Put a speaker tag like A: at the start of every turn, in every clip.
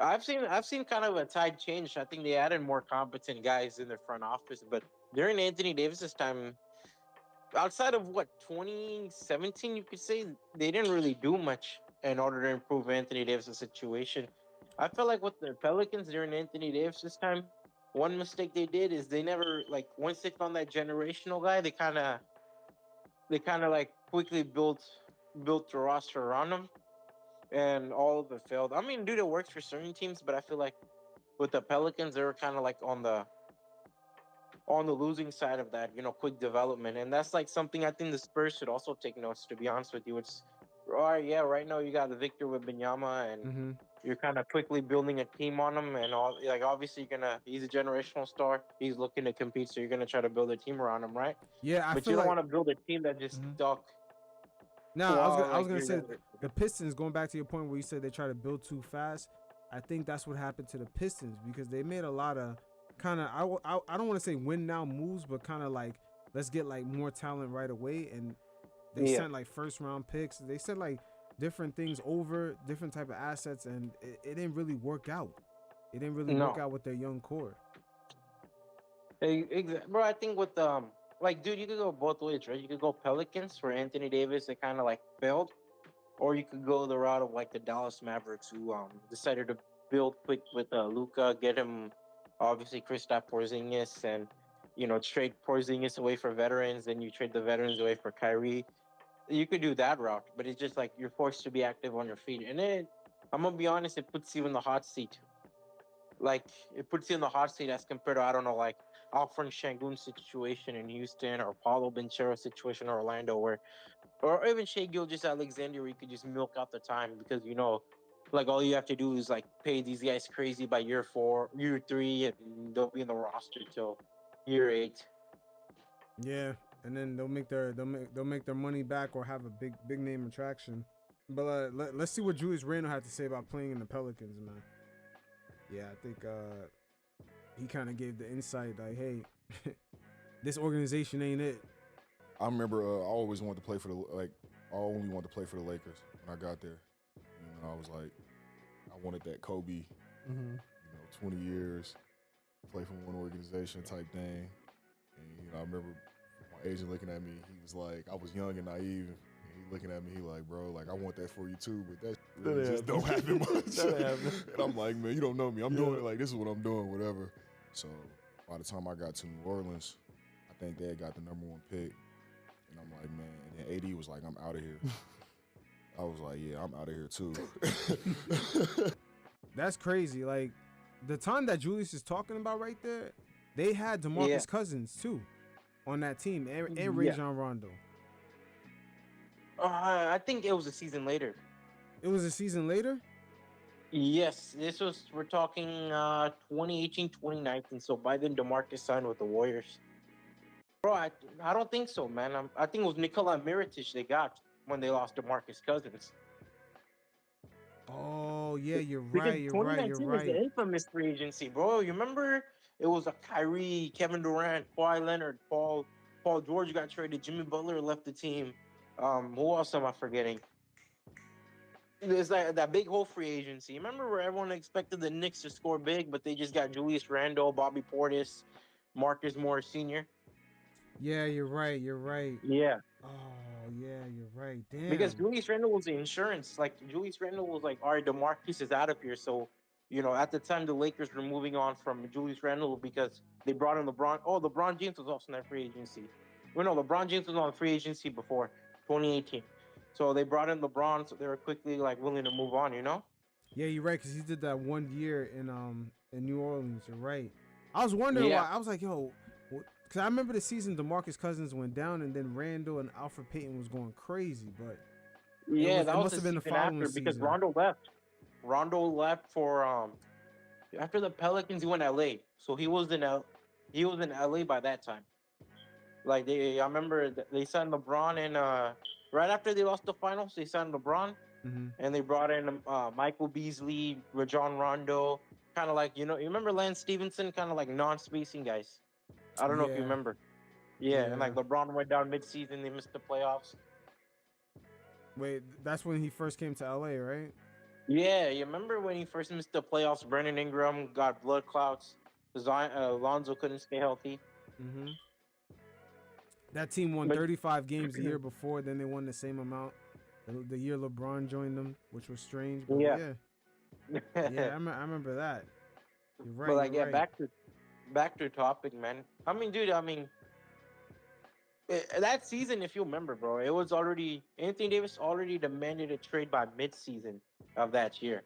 A: I've seen kind of a tide change. I think they added more competent guys in their front office, but during Anthony Davis's time, outside of what 2017, you could say they didn't really do much in order to improve Anthony Davis's situation. I felt like with the Pelicans during Anthony Davis's time, one mistake they did is they never like once they found that generational guy, they kind of like quickly built the roster around him, and all of it failed. I mean, dude, it works for certain teams, but I feel like with the Pelicans, they were kind of like on the losing side of that, quick development. And that's like something I think the Spurs should also take notes, to be honest with you. It's all right, yeah, right now you got the Victor with Benyama, and
B: Mm-hmm.
A: you're kind of quickly building a team on him. And all like obviously he's a generational star. He's looking to compete, so you're gonna try to build a team around him, right?
B: Yeah, I
A: But
B: feel
A: you don't
B: like.
A: want to build a team that just
B: Mhm.
A: stuck
B: No,
A: while
B: I was
A: like
B: gonna
A: you're
B: say
A: never.
B: the Pistons. Going back to your point where you said they try to build too fast, I think that's what happened to the Pistons because they made a lot of kind of I don't want to say win now moves, but kind of like let's get like more talent right away, and they
A: Yeah,
B: sent like first round picks. They sent like different things over different type of assets, and it didn't really work out. It didn't really work
A: no.
B: out with their young core.
A: Bro, I think with like, dude, you could go both ways, right? You could go Pelicans for Anthony Davis, they kind of like failed, or you could go the route of like the Dallas Mavericks, who decided to build quick with Luca, get him obviously Kristaps Porzingis, and trade Porzingis away for veterans, then you trade the veterans away for Kyrie. You could do that route, but it's just like you're forced to be active on your feet, and then I'm gonna be honest, it puts you in the hot seat. Like it puts you in the hot seat as compared to, I don't know, like Alfred Şengün's situation in Houston, or Paulo Banchero's situation in Orlando, or even Shea Gilgeous Alexander, where you could just milk out the time because like all you have to do is like pay these guys crazy by year 4, year 3, and they'll be in the roster till year 8.
B: Yeah, and then they'll make their money back or have a big name attraction. But let's see what Julius Randle had to say about playing in the Pelicans, man. Yeah, I think he kind of gave the insight like, hey, this organization ain't it.
C: I remember I always wanted to play for the like. I only wanted to play for the Lakers when I got there. I was like, I wanted that Kobe,
B: Mm-hmm.
C: 20 years, play for one organization type thing. And I remember my agent looking at me. He was like, I was young and naive. And he looking at me, he like, bro, like I want that for you too, but that really
B: That
C: just don't happen much.
B: That happened.
C: And I'm like, man, you don't know me. I'm doing it like this is what I'm doing, whatever. So by the time I got to New Orleans, I think they had got the #1 pick. And I'm like, man, and then AD was like, I'm out of here. I was like, yeah, I'm out of here too.
B: That's crazy. Like the time that Julius is talking about right there, they had
A: Yeah,
B: DeMarcus Cousins too on that team, and
A: yeah.
B: Rajon Rondo.
A: I think it was a season later.
B: It was a season later.
A: Yes, we're talking 2018, 2019. So by then, DeMarcus signed with the Warriors. Bro, I don't think so, man. I think it was Nikola Mirotic they got when they lost DeMarcus Cousins.
B: Oh yeah, you're
A: Because
B: right. You're right. You're
A: 2019 was the
B: right.
A: infamous free agency, bro. You remember it was a Kyrie, Kevin Durant, Kawhi Leonard, Paul George got traded, Jimmy Butler left the team. Who else am I forgetting? There's that big whole free agency. Remember where everyone expected the Knicks to score big, but they just got Julius Randle, Bobby Portis, Marcus Morris Sr.
B: Yeah, you're right. You're right.
A: Yeah,
B: Oh yeah, you're right.
A: because
B: Damn.
A: Julius Randle was the insurance. Like Julius Randle was like, all right, DeMarcus is out of here. So, at the time the Lakers were moving on from Julius Randle because they brought in LeBron. Oh, LeBron James was also in that free agency. Well, no, LeBron James was on free agency before 2018. So they brought in LeBron, so they were quickly like willing to move on.
B: Yeah, you're right. Cause he did that 1 year in New Orleans. You're right. I was wondering
A: Yeah,
B: why. I was like, yo, because I remember the season DeMarcus Cousins went down, and then Randall and Alfred Payton was going crazy. But
A: yeah, that
B: it
A: was
B: must
A: the
B: have been the
A: season
B: following
A: after because
B: season.
A: Rondo left. Rondo left for after the Pelicans. He went LA, so he was in LA by that time. Like I remember they signed LeBron, and right after they lost the finals, they signed LeBron,
B: Hmm.
A: and they brought in Michael Beasley, Rajon Rondo, kind of like you remember Lance Stevenson, kind of like non-spacing guys. I don't know if you
B: Yeah,
A: remember. Yeah, and like
B: yeah.
A: LeBron went down mid-season, they missed the playoffs.
B: Wait, that's when he first came to LA, right?
A: Yeah, you remember when he first missed the playoffs? Brandon Ingram got blood clots. Lonzo couldn't stay healthy.
B: Mm-hmm. That team won
A: But
B: 35 games the year before. Then they won the same amount the year LeBron joined them, which was strange. But
A: yeah,
B: yeah, yeah, I remember that. You're
A: but
B: right. You're
A: like yeah,
B: right.
A: back to topic, man. I mean, dude. I mean, that season, if you remember, bro, it was already Anthony Davis already demanded a trade by mid-season of that year.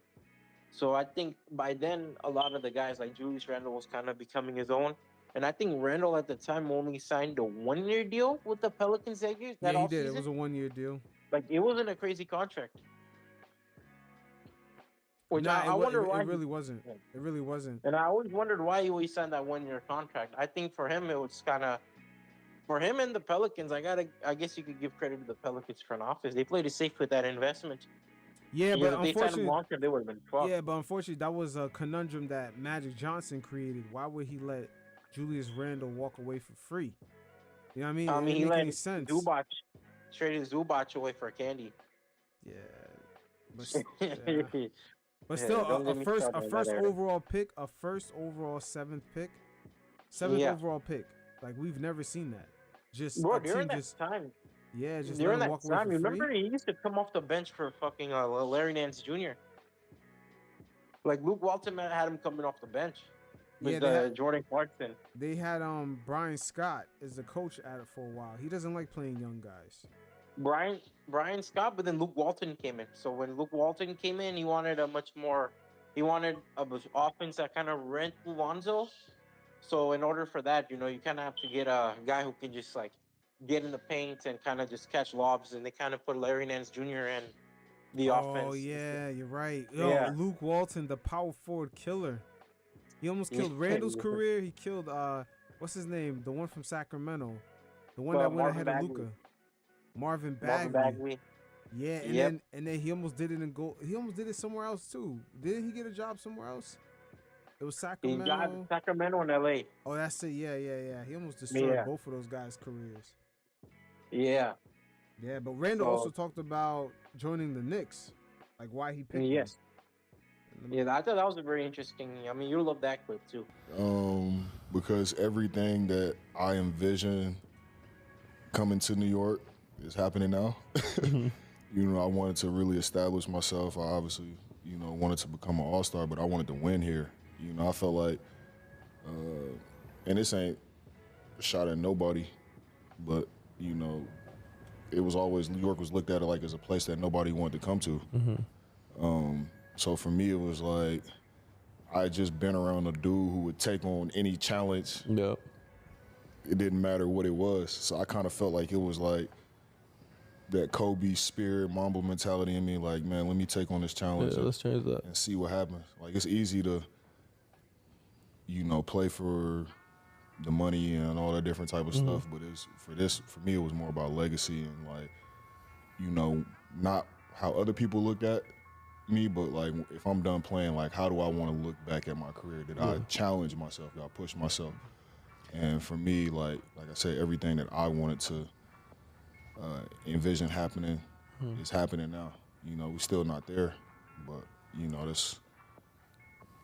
A: So I think by then a lot of the guys like Julius Randle was kind of becoming his own. And I think Randall at the time only signed a 1-year deal with the Pelicans
B: Yeah,
A: that
B: he
A: all
B: did. It
A: season.
B: was a 1-year deal.
A: Like it wasn't a crazy contract. Which
B: Nah,
A: I wonder
B: it
A: why
B: really wasn't. It really wasn't.
A: and I always wondered why he always signed that 1-year contract. I think for him it was kinda for him and the Pelicans, I guess you could give credit to the Pelicans front office. They played it safe with that investment.
B: Yeah,
A: Because
B: but
A: if they signed him
B: unfortunately,
A: long term, they would have been fucked.
B: yeah, but unfortunately, that was a conundrum that Magic Johnson created. Why would he let Julius Randle walk away for free? You know what I mean? It
A: I mean,
B: didn't
A: he
B: make
A: let
B: any sense.
A: Zubac traded Zubac away for Candy.
B: Yeah, but yeah. But still,
A: Don't get me started
B: a
A: on that
B: first
A: era.
B: overall pick, a first overall seventh
A: Yeah,
B: overall pick. Like we've never seen that. Just
A: bro.
B: a team, just just let
A: During
B: him
A: that
B: walk away
A: time,
B: for
A: you
B: free.
A: remember he used to come off the bench for fucking Larry Nance Jr. Like Luke Walton had him coming off the bench
B: Yeah,
A: with Jordan Clarkson.
B: they had Brian Scott as the coach at it for a while. He doesn't like playing young guys.
A: Brian Brian Scott, but then Luke Walton came in. So when Luke Walton came in, he wanted a much more. He wanted a offense that kind of rent Lonzo. So in order for that, you kind of have to get a guy who can just like get in the paint and kind of just catch lobs, and they kind of put Larry Nance Jr. in the
B: Oh
A: offense.
B: yeah, you're right. Yo,
A: Yeah,
B: Luke Walton, the power forward killer. He almost
A: yeah.
B: killed Randall's career. He killed what's his name? The one from Sacramento. The one that went
A: Marvin
B: ahead of
A: Bagley.
B: Luca. Marvin
A: Marvin
B: Bagley.
A: Bagley.
B: Yeah,
A: Yep.
B: and then he almost did it in goal. He almost did it somewhere else too. Didn't he get a job somewhere else? It was
A: He got
B: Sacramento.
A: Sacramento and LA.
B: Oh, that's it. Yeah. He almost destroyed
A: Yeah.
B: both of those guys' careers.
A: Yeah.
B: Yeah, but Randall
A: So
B: also talked about joining the Knicks, like why he picked
A: yes.
B: them.
A: Yeah, I thought that was a very interesting. I mean, you'll love that clip too.
C: Because everything that I envisioned coming to New York is happening now. I wanted to really establish myself. I obviously, wanted to become an all-star, but I wanted to win here. I felt like, and this ain't a shot at nobody, but, it was always, New York was looked at like as a place that nobody wanted to come to. So for me, it was like, I had just been around a dude who would take on any challenge.
D: Yep.
C: It didn't matter what it was. So I kind of felt like it was like that Kobe spirit, Mamba mentality in me. Like, man, let me take on this challenge
D: Yeah, let's change that.
C: and see what happens. Like, it's easy to, play for the money and all that different type of stuff. But for me, it was more about legacy and like, not how other people looked at me, but like if I'm done playing, like how do I want to look back at my career? Did I challenge myself? Did I push myself? And for me, like I said, everything that I wanted to envision happening is happening now. We're still not there, but that's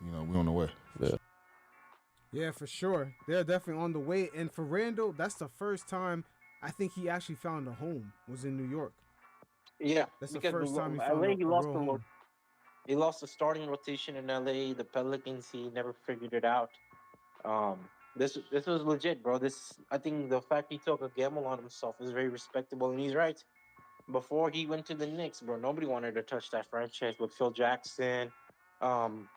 C: we're on the way.
D: Yeah.
B: Yeah, for sure. They're definitely on the way. And for Randall, that's the first time I think he actually found a home, was in New York.
A: Yeah,
B: That's the
A: because
B: first time he found
A: LA,
B: a real home.
A: he lost the starting rotation in LA. The Pelicans, he never figured it out. Um, this was legit, bro. I think the fact he took a gamble on himself is very respectable, and he's right. Before he went to the Knicks, bro, nobody wanted to touch that franchise with Phil Jackson. Um,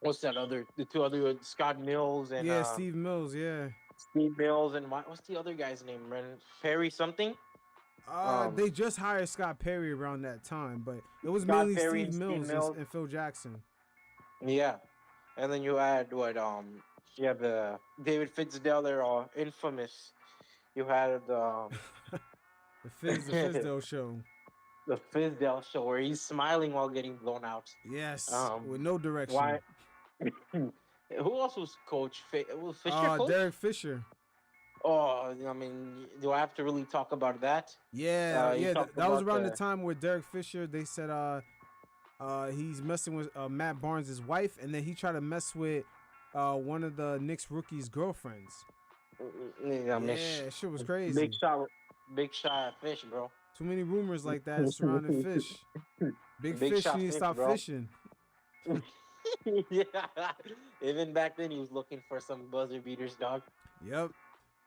A: what's the two other Scott Mills and
B: Yeah, Steve Mills, yeah.
A: Steve Mills and what's the other guy's name, man? Perry something.
B: They just hired Scott Perry around that time, but it was
A: Scott
B: mainly
A: Perry
B: Steve
A: and Steve
B: Mills
A: Mills.
B: and Phil Jackson.
A: Yeah, and then you had you have the David Fizdale, they're all infamous. You had
B: the Fizdale show.
A: the Fizdale show where he's smiling while getting blown out.
B: Yes, with no direction.
A: Why? Who else was coach? Was Fisher coach?
B: Derek Fisher.
A: Oh, I mean, do I have to really talk about that?
B: Yeah, that was around the time where Derek Fisher. They said He's messing with Matt Barnes' wife, and then he tried to mess with one of the Knicks rookies' girlfriends.
A: Yeah,
B: Yeah, shit was
A: big
B: crazy.
A: shot, big shot fish, bro.
B: Too many rumors like that surrounding fish. Big
A: Big
B: fish, you
A: shot
B: need to
A: fish,
B: stop
A: bro.
B: fishing.
A: Yeah, even back then he was looking for some buzzer beaters, dog.
B: Yep.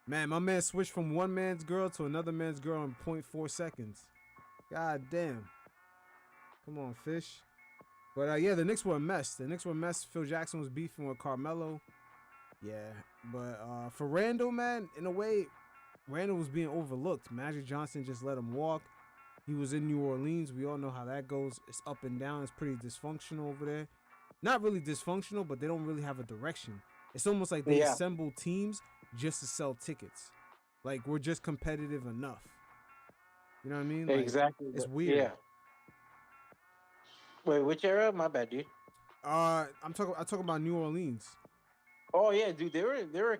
B: Man, my man switched from one man's girl to another man's girl in 0.4 seconds. God damn. Come on, fish. But yeah, the Knicks were a mess. Phil Jackson was beefing with Carmelo. Yeah, but for Randle, man, in a way, Randle was being overlooked. Magic Johnson just let him walk. He was in New Orleans. We all know how that goes. It's up and down. It's pretty dysfunctional over there. Not really dysfunctional, but they don't really have a direction. It's almost like they
A: Yeah,
B: assemble teams just to sell tickets. Like, we're just competitive enough. You know what I mean? Like,
A: exactly.
B: it's
A: Yeah.
B: weird.
A: Wait, which era? My bad, dude.
B: I'm talking about New Orleans.
A: Oh yeah, dude. They were they were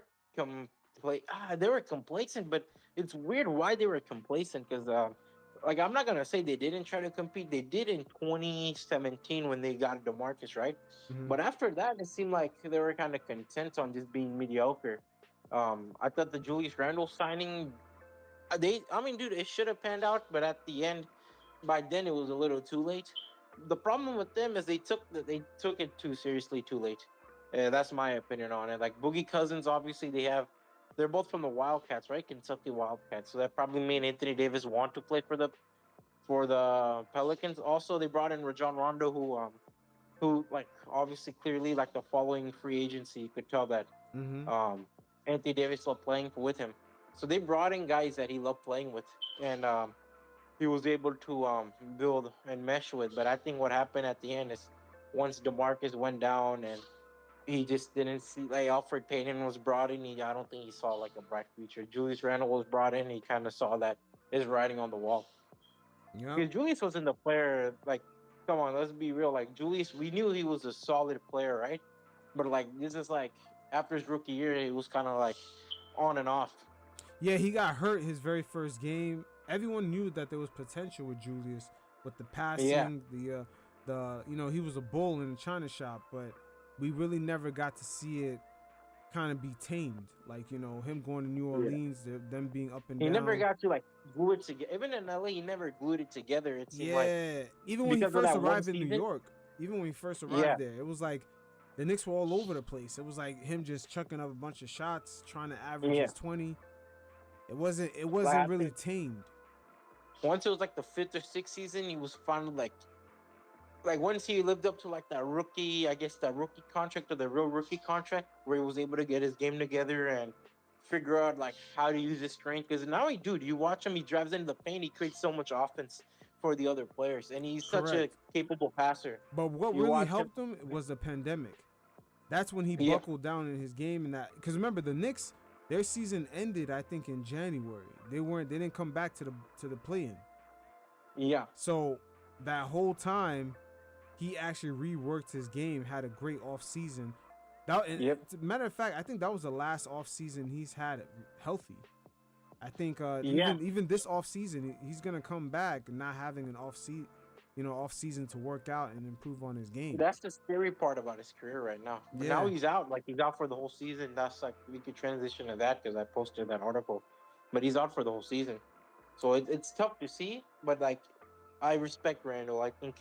A: complacent, but it's weird why they were complacent because like I'm not gonna say they didn't try to compete. They did in 2017 when they got DeMarcus, right?
B: Mm-hmm.
A: But after that, it seemed like they were kind of content on just being mediocre. I thought the Julius Randle signing, I mean, dude, it should have panned out, but at the end, by then it was a little too late. The problem with them is they took it too seriously too late. That's my opinion on it. Like Boogie Cousins, obviously they're both from the Wildcats, right? Kentucky Wildcats. So that probably made Anthony Davis want to play for the Pelicans. Also, they brought in Rajon Rondo, who like obviously clearly like the following free agency, you could tell that
B: Mm-hmm.
A: um Anthony Davis loved playing with him. So they brought in guys that he loved playing with, and he was able to build and mesh with. But I think what happened at the end is once DeMarcus went down and he just didn't see like Alfred Payton was brought in. I don't think he saw like a bright future. Julius Randle was brought in. He kind of saw that his writing on the wall
B: Yep.
A: because Julius wasn't the player. Like, come on, let's be real. Like Julius, we knew he was a solid player, right? But like this is like after his rookie year, it was kind of like on and off.
B: Yeah, he got hurt his very first game. Everyone knew that there was potential with Julius, with the
A: Yeah,
B: passing, he was a bull in the china shop, but we really never got to see it kind of be tamed. Like, him going to New
A: yeah.
B: Orleans, them being up and
A: He never
B: down.
A: got to like glue it together. Even in LA, he never glued it together. It seemed like
B: Yeah, even when he
A: because of
B: first
A: that one
B: arrived in New
A: season.
B: York, even when he first
A: Yeah,
B: arrived there, it was like the Knicks were all over the place. It was like him just chucking up a bunch of shots, trying to average
A: yeah.
B: his 20. It
A: Like
B: wasn't
A: I
B: really
A: think
B: tamed.
A: once it was like the fifth or sixth season, he was finally like once he lived up to like that rookie, I guess that rookie contract or the real rookie contract, where he was able to get his game together and figure out like how to use his strength. Because now he, dude, you watch him, he drives into the paint, he creates so much offense for the other players, and he's such
B: Correct.
A: a capable passer.
B: But what
A: You
B: really
A: watch him,
B: helped him was the pandemic. That's when he
A: yeah,
B: buckled down in his game, and that because remember the Knicks, their season ended I think in January. They didn't come back to the play-in.
A: yeah,
B: So that whole time, he actually reworked his game, had a great off season.
A: yep,
B: Matter of fact, I think that was the last off season he's had healthy. I think
A: yeah.
B: even this off season, he's gonna come back not having an off season to work out and improve on his game.
A: That's the scary part about his career right now. But now
B: Yeah,
A: he's out. Like he's out for the whole season. That's like we could transition to that because I posted that article. But he's out for the whole season, so it's tough to see. But like, I respect Randall. I think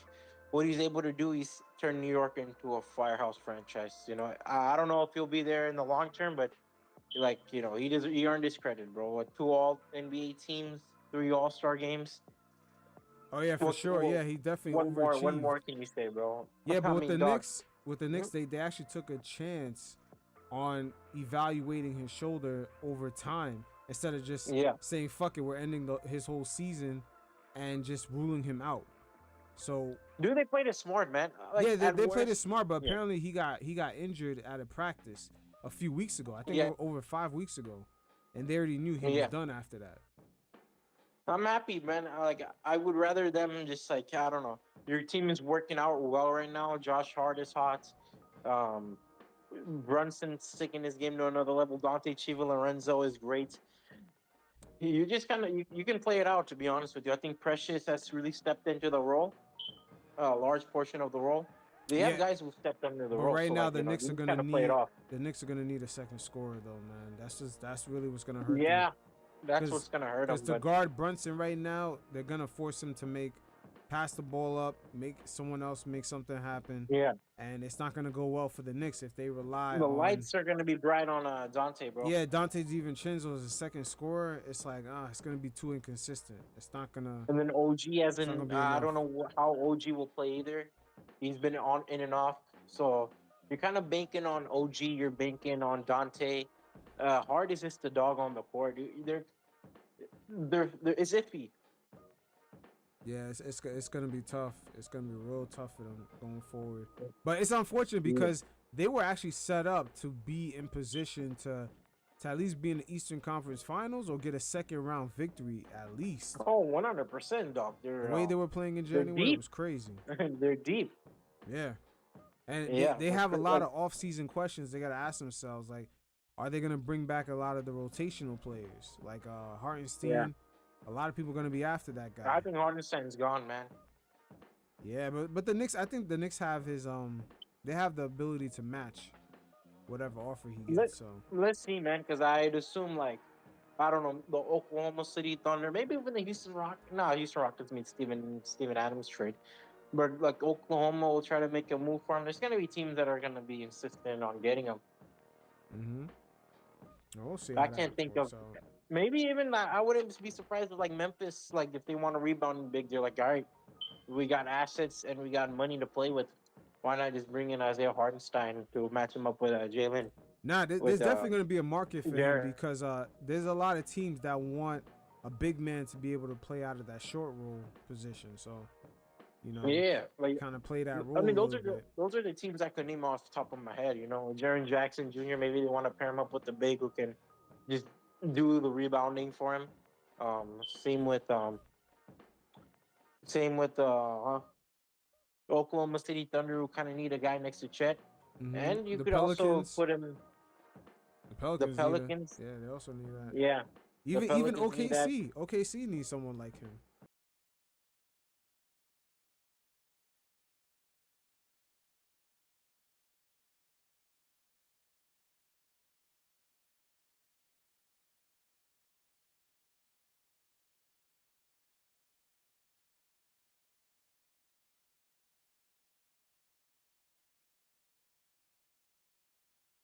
A: what he's able to do, he's turned New York into a firehouse franchise. I don't know if he'll be there in the long term, but like he earned his credit, bro. With two All NBA teams, three All Star games.
B: oh yeah, for
A: What,
B: sure.
A: what,
B: Yeah, he definitely
A: one
B: overachieved.
A: more can you say, bro?
B: Yeah, but
A: I mean, dog.
B: With the Knicks, they actually took a chance on evaluating his shoulder over time instead of just
A: Yeah.
B: saying fuck it, we're ending his whole season and just ruling him out. So
A: Dude, they played it smart, man. Like
B: yeah,
A: at
B: they played it
A: worst,
B: smart, but
A: yeah,
B: apparently he got injured at a practice a few weeks ago. I think
A: yeah,
B: over 5 weeks ago, and they already knew he was
A: yeah.
B: done after that.
A: I'm happy, man. Like I would rather them just like I don't know. Your team is working out well right now. Josh Hart is hot. Um, Brunson's taking his game to another level. Dante Lorenzo is great. You just kind of you can play it out. To be honest with you, I think Precious has really stepped into the role. a large portion of the role. They have
B: Yeah,
A: guys who stepped under the
B: but
A: role,
B: right
A: so
B: now
A: like
B: the
A: you
B: Knicks are
A: just
B: gonna
A: kind of play it
B: need
A: off.
B: a second scorer though, man. That's really what's gonna hurt them.
A: Yeah, that's
B: Because
A: what's gonna hurt them.
B: to
A: But
B: guard Brunson right now, they're gonna force him to pass the ball up, make someone else make something happen,
A: yeah,
B: and it's not gonna go well for the Knicks if they rely
A: the
B: on.
A: lights are gonna be bright on Dante, bro.
B: Yeah, Dante DiVincenzo is a second scorer. It's like it's gonna be too inconsistent.
A: And then OG, as
B: It's not
A: in
B: gonna be
A: I
B: enough.
A: don't know how OG will play either. He's been on in and off, so you're kind of banking on OG. You're banking on Dante. Hard is just the dog on the court. They're it's iffy.
B: Yeah, it's gonna be tough. It's gonna be real tough for them going forward. But it's unfortunate because they were actually set up to be in position to at least be in the Eastern Conference Finals or get a second round victory at least.
A: Oh, 100%, dog.
B: The way they were playing in
A: they're
B: January
A: deep.
B: was crazy.
A: They're deep.
B: Yeah. And
A: Yeah,
B: they have a lot
A: like,
B: of off-season questions they got to ask themselves. Like, are they going to bring back a lot of the rotational players? Like Hartenstein.
A: Yeah.
B: A lot of people are going to be after that guy.
A: I think Hardenstein's gone, man.
B: Yeah, but the Knicks, I think the Knicks have they have the ability to match whatever offer he gets. So
A: Let's see, man, because I'd assume, like, I don't know, the Oklahoma City Thunder, maybe even the Houston Rockets. No, Houston Rockets means Steven Adams trade. But, like, Oklahoma will try to make a move for him. There's going to be teams that are going to be insistent on getting him.
B: we'll see.
A: I can't think of. Maybe even I wouldn't be surprised if like Memphis, like if they want to rebound big, they're like, all right, we got assets and we got money to play with. Why not just bring in Isaiah Hartenstein to match him up with Jalen?
B: Nah, there's definitely going to be a market for
A: Jared.
B: him because there's a lot of teams that want a big man to be able to play out of that short role position. So,
A: Yeah, like
B: kind of play that role.
A: I mean,
B: those are
A: the teams I could name off the top of my head. Jaren Jackson Jr. Maybe they want to pair him up with the big who can just do the rebounding for him. Same with Oklahoma City Thunder, who kind of need a guy next to Chet. And you could also put him.
B: The
A: Pelicans.
B: yeah, they also need that.
A: Yeah.
B: Even
A: Pelicans need
B: OKC needs someone like him.